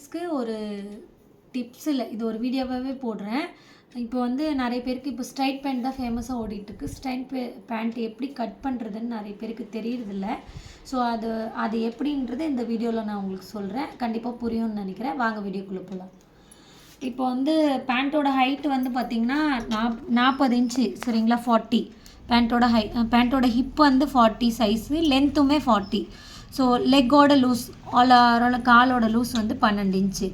லேடிஸ்க்கு ஒரு டிப்ஸ் இல்லை, இது ஒரு வீடியோவாகவே போடுறேன். இப்போ வந்து நிறைய பேருக்கு இப்போ ஸ்ட்ரைட் பேண்ட் தான் ஃபேமஸாக ஓடிட்டுருக்கு. ஸ்ட்ரைட் பேண்ட் எப்படி கட் பண்ணுறதுன்னு நிறைய பேருக்கு தெரியறதில்ல. ஸோ அது எப்படின்றது இந்த வீடியோவில் நான் உங்களுக்கு சொல்கிறேன். கண்டிப்பாக புரியும்னு நினைக்கிறேன். வாங்க வீடியோக்குள்ளே போகலாம். இப்போ வந்து பேண்ட்டோட ஹைட்டு வந்து பார்த்திங்கன்னா 40 இன்ச்சு சரிங்களா. 40 பேண்ட்டோட ஹிப் வந்து 40 சைஸு, லென்த்துமே 40. ஸோ லெக்கோட லூஸ் காலோட லூஸ் வந்து 12 இன்ச்சு.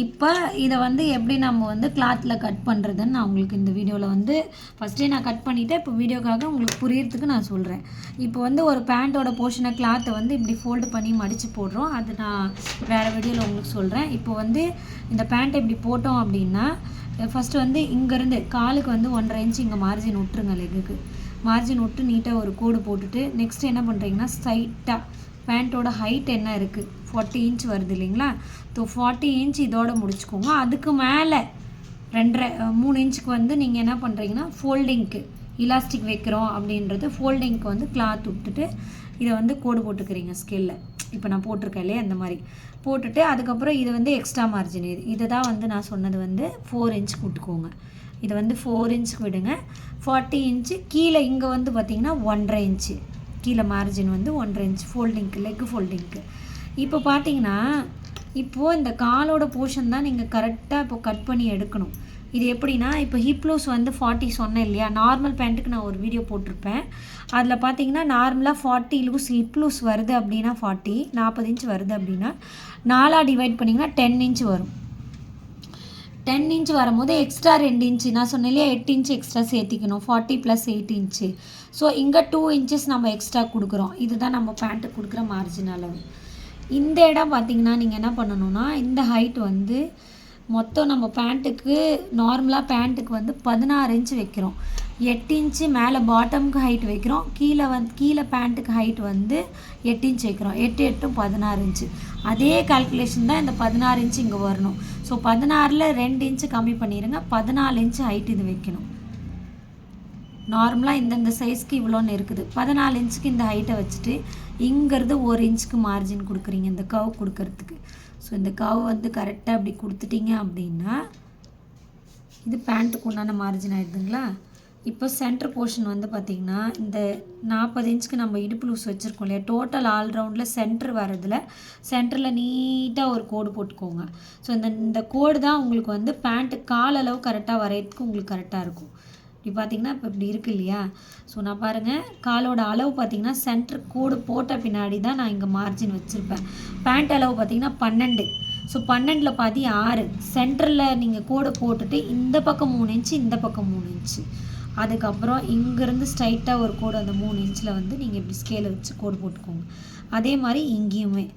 இப்போ இதை வந்து எப்படி நம்ம வந்து கிளாத்தில் கட் பண்ணுறதுன்னு நான் உங்களுக்கு இந்த வீடியோவில் வந்து ஃபஸ்ட்டே நான் கட் பண்ணிவிட்டேன். இப்போ வீடியோக்காக உங்களுக்கு புரியறதுக்கு நான் சொல்கிறேன். இப்போ வந்து ஒரு பேண்ட்டோட போர்ஷனை கிளாத்தை வந்து இப்படி ஃபோல்டு பண்ணி மடித்து போடுறோம். அது நான் வேறு வீடியோவில் உங்களுக்கு சொல்கிறேன். இப்போ வந்து இந்த பேண்ட்டை இப்படி போட்டோம் அப்படின்னா ஃபஸ்ட்டு வந்து இங்கேருந்து காலுக்கு வந்து 1.5 இன்ச்சு இங்கே மார்ஜின் விட்டுருங்க. லெக்குக்கு மார்ஜின் விட்டு நீட்டாக ஒரு கோடு போட்டுட்டு நெக்ஸ்ட் என்ன பண்ணுறீங்கன்னா ஸ்ட்ரைட்டாக பேண்ட்டோட ஹைட் என்ன இருக்குது 40 இன்ச் வருது இல்லைங்களா. ஸோ 40 இன்ச் இதோட முடிச்சுக்கோங்க. அதுக்கு மேலே 3 இன்ச்சுக்கு வந்து நீங்கள் என்ன பண்ணுறீங்கன்னா ஃபோல்டிங்க்கு இலாஸ்டிக் வைக்கிறோம் அப்படின்றது ஃபோல்டிங்க்கு வந்து கிளாத் விட்டுட்டு இதை வந்து கோடு போட்டுக்கிறீங்க ஸ்கேலில். இப்போ நான் போட்டிருக்கேன் இல்லையா அந்த மாதிரி போட்டுட்டு அதுக்கப்புறம் இது வந்து எக்ஸ்ட்ரா மார்ஜின் இதை தான் வந்து நான் சொன்னது வந்து 4 இன்ச்சுக்கு விட்டுக்கோங்க. இதை வந்து 4 இன்ச்சுக்கு விடுங்க. 40 இன்ச்சு கீழே இங்கே வந்து பார்த்திங்கன்னா 1.5 இன்ச்சு கீழே மார்ஜின் வந்து 1.5 இன்ச் ஃபோல்டிங்க்கு லெக் ஃபோல்டிங்க்கு. இப்போ பார்த்தீங்கன்னா இப்போது இந்த காலோட போர்ஷன் தான் நீங்கள் கரெக்டாக இப்போ கட் பண்ணி எடுக்கணும். இது எப்படின்னா இப்போ ஹிப் லூஸ் வந்து 40 சொன்னேன் இல்லையா. நார்மல் பேண்ட்டுக்கு நான் ஒரு வீடியோ போட்டிருப்பேன். அதில் பார்த்தீங்கன்னா நார்மலாக 40 லூஸ் ஹிப் லூஸ் வருது அப்படின்னா 40 இன்ச் வருது அப்படின்னா 4 டிவைட் பண்ணிங்கன்னா 10 இன்ச் வரும். 10 இன்ச் வரும்போது எக்ஸ்ட்ரா 2 இன்ச்சு நான் சொன்னேன் இல்லையா 8 இன்ச்சு எக்ஸ்ட்ரா சேர்த்திக்கணும். 40 + 8 இன்ச்சு. ஸோ இங்கே 2 இன்ச்சஸ் நம்ம எக்ஸ்ட்ரா கொடுக்குறோம். இதுதான் நம்ம பேண்ட்டுக்கு கொடுக்குற மார்ஜின் அளவு. இந்த இடம் பார்த்திங்கன்னா நீங்கள் என்ன பண்ணணும்னா இந்த ஹைட் வந்து மொத்தம் நம்ம பேண்ட்டுக்கு நார்மலாக பேண்ட்டுக்கு வந்து 16 இன்ச்சு வைக்கிறோம். 8 இன்ச்சு மேலே பாட்டமுக்கு ஹைட் வைக்கிறோம். கீழே பேண்ட்டுக்கு ஹைட் வந்து 8 இன்ச் வைக்கிறோம். 8 8 16 இன்ச்சு. அதே கால்குலேஷன் தான் இந்த 16 இன்ச்சு இங்கே வரணும். ஸோ 16ல் 2 இன்ச்சு கம்மி பண்ணிடுங்க. 14 இன்ச்சு ஹைட் இது வைக்கணும். நார்மலாக இந்த சைஸ்க்கு இவ்வளோன்னு இருக்குது. 14 இன்ச்சுக்கு இந்த ஹைட்டை வச்சுட்டு இங்கிறது 1 இன்ச்சுக்கு மார்ஜின் கொடுக்குறீங்க இந்த கவ் கொடுக்கறதுக்கு. ஸோ இந்த கவ் வந்து கரெக்டாக அப்படி கொடுத்துட்டிங்க அப்படின்னா இது பேண்ட்டுக்கு உண்டான மார்ஜின் ஆகிடுதுங்களா. இப்போ சென்டர் போர்ஷன் வந்து பார்த்திங்கன்னா இந்த 40 இன்ச்சுக்கு நம்ம இடுப்பு லூஸ் வச்சுருக்கோம் இல்லையா. டோட்டல் ஆல்ரவுண்டில் சென்டர் வரதில் சென்டரில் நீட்டாக ஒரு கோடு போட்டுக்கோங்க. ஸோ இந்த கோடு தான் உங்களுக்கு வந்து பேண்ட்டு கால் அளவு கரெக்டாக வரையறதுக்கு உங்களுக்கு கரெக்டாக இருக்கும். இப்படி பார்த்திங்கன்னா இப்போ இப்படி இருக்குது இல்லையா. ஸோ நான் பாருங்கள் காலோட அளவு பார்த்திங்கன்னா சென்டர் கோடு போட்ட பின்னாடி தான் நான் இங்கே மார்ஜின் வச்சுருப்பேன். பேண்ட் அளவு பார்த்திங்கன்னா 12. ஸோ 12ல் பாதி 6. சென்டரில் நீங்கள் கோடு போட்டுட்டு இந்த பக்கம் 3 இன்ச்சு இந்த பக்கம் 3 இன்ச்சு. அதுக்கப்புறம் இங்கேருந்து ஸ்ட்ரைட்டாக ஒரு கோடு அந்த 3 இன்ச்சில் வந்து நீங்கள் இப்படி ஸ்கேலை வச்சு கோடு போட்டுக்கோங்க. அதே மாதிரி இங்கேயுமே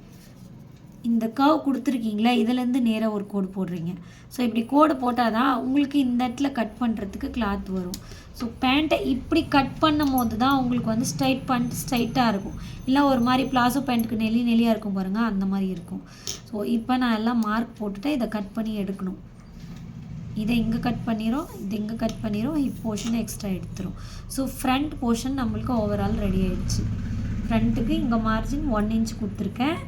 இந்த கர்வ் கொடுத்துருக்கீங்களா இதுலேருந்து நேராக ஒரு கோடு போடுறீங்க. ஸோ இப்படி கோடு போட்டால் தான் உங்களுக்கு இந்த இடத்துல கட் பண்ணுறதுக்கு கிளாத் வரும். ஸோ பேண்ட்டை இப்படி கட் பண்ணும் போது தான் உங்களுக்கு வந்து ஸ்ட்ரைட்டாக இருக்கும். இல்லை ஒரு மாதிரி பிளாசோ பேண்ட்டுக்கு நெளியாக இருக்கும் பாருங்கள் அந்த மாதிரி இருக்கும். ஸோ இப்போ நான் எல்லாம் மார்க் போட்டுட்டு இதை கட் பண்ணி எடுக்கணும். இதை இங்கே கட் பண்ணிடும், இது இங்கே கட் பண்ணிடும், ஹிப் போர்ஷனை எக்ஸ்ட்ரா எடுத்துரும். ஸோ ஃப்ரண்ட் போர்ஷன் நம்மளுக்கு ஓவரால் ரெடி ஆகிடுச்சு. ஃப்ரண்ட்டுக்கு இங்கே மார்ஜின் 1 இன்ச் கொடுத்துருக்கேன்.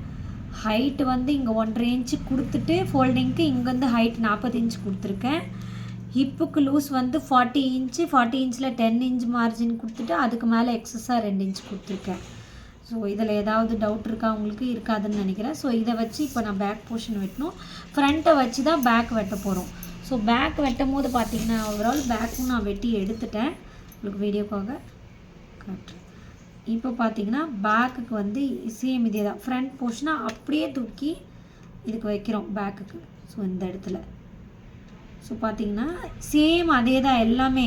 ஹைட்டு வந்து இங்கே 1.5 இன்ச்சு கொடுத்துட்டு ஃபோல்டிங்க்கு இங்கேருந்து ஹைட் 40 இன்ச் கொடுத்துருக்கேன். ஹிப்புக்கு லூஸ் வந்து 40 இன்ச்சு 40 இன்ச்சில் 10 இன்ச் மார்ஜின் கொடுத்துட்டு அதுக்கு மேலே எக்ஸஸாக 2 இன்ச் கொடுத்துருக்கேன். ஸோ இதில் ஏதாவது டவுட் இருக்கா உங்களுக்கு? இருக்காதுன்னு நினைக்கிறேன். ஸோ இதை வச்சு இப்போ நான் பேக் போர்ஷன் வெட்டணும். ஃப்ரண்ட்டை வச்சு தான் பேக் வெட்ட போகிறோம். ஸோ பேக் வெட்டும் போது பார்த்திங்கன்னா ஓவரால் பேக்கும் நான் வெட்டி எடுத்துட்டேன். உங்களுக்கு வீடியோக்காக காட்டுறேன். இப்போ பார்த்தீங்கன்னா பேக்குக்கு வந்து சேம் இதே தான். ஃப்ரண்ட் போர்ஷனை அப்படியே தூக்கி இதுக்கு வைக்கிறோம் பேக்குக்கு. ஸோ இந்த இடத்துல ஸோ பார்த்திங்கன்னா சேம் அதே தான் எல்லாமே.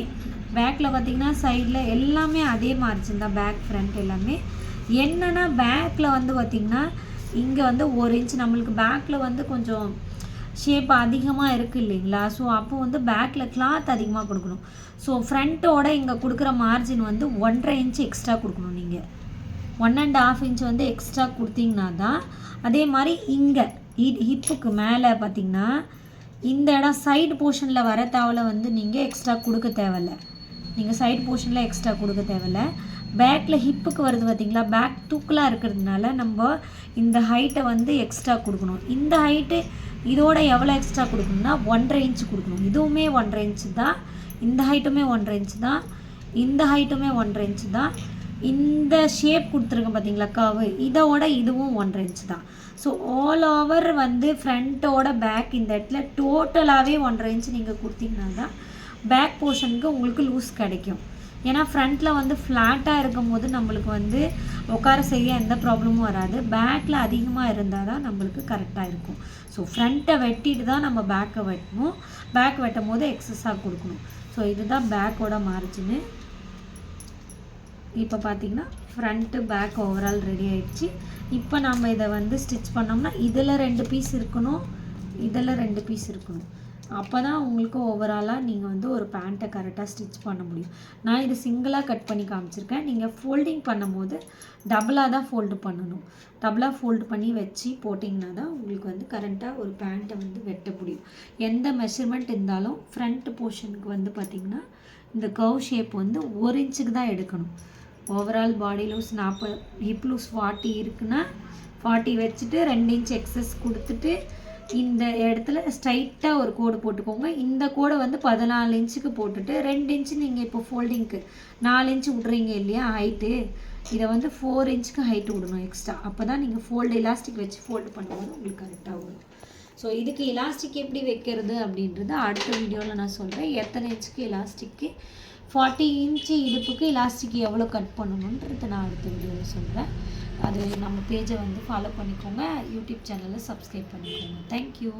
பேக்கில் பார்த்திங்கன்னா சைடில் எல்லாமே அதே மார்ஜின் தான். பேக் ஃப்ரண்ட் எல்லாமே என்னென்னா பேக்கில் வந்து பார்த்திங்கன்னா இங்கே வந்து 1 இன்ச் நம்மளுக்கு பேக்கில் வந்து கொஞ்சம் ஷேப் அதிகமாக இருக்குது இல்லைங்களா. ஸோ அப்போ வந்து பேக்கில் கிளாத் அதிகமாக கொடுக்கணும். ஸோ ஃப்ரண்ட்டோட இங்கே கொடுக்குற மார்ஜின் வந்து 1.5 இன்ச் எக்ஸ்ட்ரா கொடுக்கணும். நீங்கள் 1.5 இன்ச் வந்து எக்ஸ்ட்ரா கொடுத்தீங்கன்னா தான். அதே மாதிரி இங்கே ஹிப்புக்கு மேலே பார்த்திங்கன்னா இந்த இடம் சைடு போர்ஷனில் வர தேவையில் வந்து நீங்கள் எக்ஸ்ட்ரா கொடுக்க தேவையில்ல. நீங்கள் சைடு போர்ஷனில் எக்ஸ்ட்ரா கொடுக்க தேவையில்ல. பேக்கில் ஹிப்புக்கு வருது பார்த்திங்களா, பேக் தூக்கலாக இருக்கிறதுனால நம்ம இந்த ஹைட்டை வந்து எக்ஸ்ட்ரா கொடுக்கணும். இந்த ஹைட்டு இதோட எவ்வளோ எக்ஸ்ட்ரா கொடுக்கணும்னா 1.5 இன்ச்சு கொடுக்கணும். இதுவுமே 1.5 இன்ச்சு தான், இந்த ஹைட்டுமே 1.5 இன்ச்சு தான், இந்த ஹைட்டுமே 1.5 இன்ச்சு தான். இந்த ஷேப் கொடுத்துருக்கேன் பார்த்தீங்களா கர்வு, இதோட இதுவும் 1.5 இன்ச்சு தான். ஸோ ஆல் ஓவர் வந்து ஃப்ரண்ட்டோட பேக் இந்த இடத்துல டோட்டலாகவே 1.5 இன்ச்சு நீங்கள் கொடுத்தீங்கன்னா தான் பேக் போர்ஷனுக்கு உங்களுக்கு லூஸ் கிடைக்கும். ஏன்னா ஃப்ரண்ட்டில் வந்து ஃப்ளாட்டாக இருக்கும் போது நம்மளுக்கு வந்து உட்கார செய்ய எந்த ப்ராப்ளமும் வராது. பேக்கில் அதிகமாக இருந்தால் தான் நம்மளுக்கு கரெக்டாக இருக்கும். ஸோ ஃப்ரண்ட்டை வெட்டிட்டு தான் நம்ம பேக்கை வெட்டணும். பேக் வெட்டும் போது எக்ஸஸாக கொடுக்கணும். ஸோ இதுதான் பேக்கோட மார்ஜின்னு. இப்போ பார்த்திங்கன்னா ஃப்ரண்ட்டு பேக் ஓவரால் ரெடி ஆகிடுச்சு. இப்போ நம்ம இதை வந்து ஸ்டிச் பண்ணோம்னா இதில் 2 பீஸ் இருக்கணும், இதில் 2 பீஸ் இருக்கணும். அப்போ தான் உங்களுக்கு ஓவராலாக நீங்கள் வந்து ஒரு பேண்ட்டை கரெக்டாக ஸ்டிச் பண்ண முடியும். நான் இது சிங்கிளாக கட் பண்ணி காமிச்சிருக்கேன். நீங்கள் ஃபோல்டிங் பண்ணும்போது டபுளாக தான் ஃபோல்டு பண்ணணும். டபுளாக ஃபோல்டு பண்ணி வச்சு போட்டிங்கன்னா தான் உங்களுக்கு வந்து கரெக்டாக ஒரு பேண்ட்டை வந்து வெட்ட முடியும். எந்த மெஷர்மெண்ட் இருந்தாலும் ஃப்ரண்ட் போர்ஷனுக்கு வந்து பார்த்திங்கன்னா இந்த கர்வ் ஷேப் வந்து 1 இன்ச்சுக்கு தான் எடுக்கணும். Overall body loose 40, hip loose 40 இருக்குன்னா 40 வச்சுட்டு 2 இன்ச் எக்ஸஸ் கொடுத்துட்டு இந்த இடத்துல ஸ்ட்ரைட்டாக ஒரு கோடு போட்டுக்கோங்க. இந்த கோடை வந்து 14 இன்ச்சுக்கு போட்டுட்டு 2 இன்ச்சு நீங்கள் இப்போ ஃபோல்டிங்க்கு 4 இன்ச்சு விட்றீங்க இல்லையா ஹைட்டு, இதை வந்து 4 இன்ச்சுக்கு ஹைட்டு விடணும் எக்ஸ்ட்ரா. அப்போ தான் நீங்கள் எலாஸ்டிக் வச்சு ஃபோல்டு பண்ணும்போது உங்களுக்கு கரெக்டாக வரும். ஸோ இதுக்கு எலாஸ்டிக் எப்படி வைக்கிறது அப்படின்றது அடுத்த வீடியோவில் நான் சொல்கிறேன். எத்தனை இன்ச்சுக்கு எலாஸ்டிக்கு, 40 இன்ச்சு இடுப்புக்கு எலாஸ்டிக் எவ்வளோ கட் பண்ணணுன்றது நான் அடுத்த வீடியோவில் சொல்கிறேன். அது நம்ம பேஜை வந்து ஃபாலோ பண்ணிக்கோங்க, யூடியூப் சேனலை சப்ஸ்கிரைப் பண்ணிக்கோங்க. தேங்க்யூ.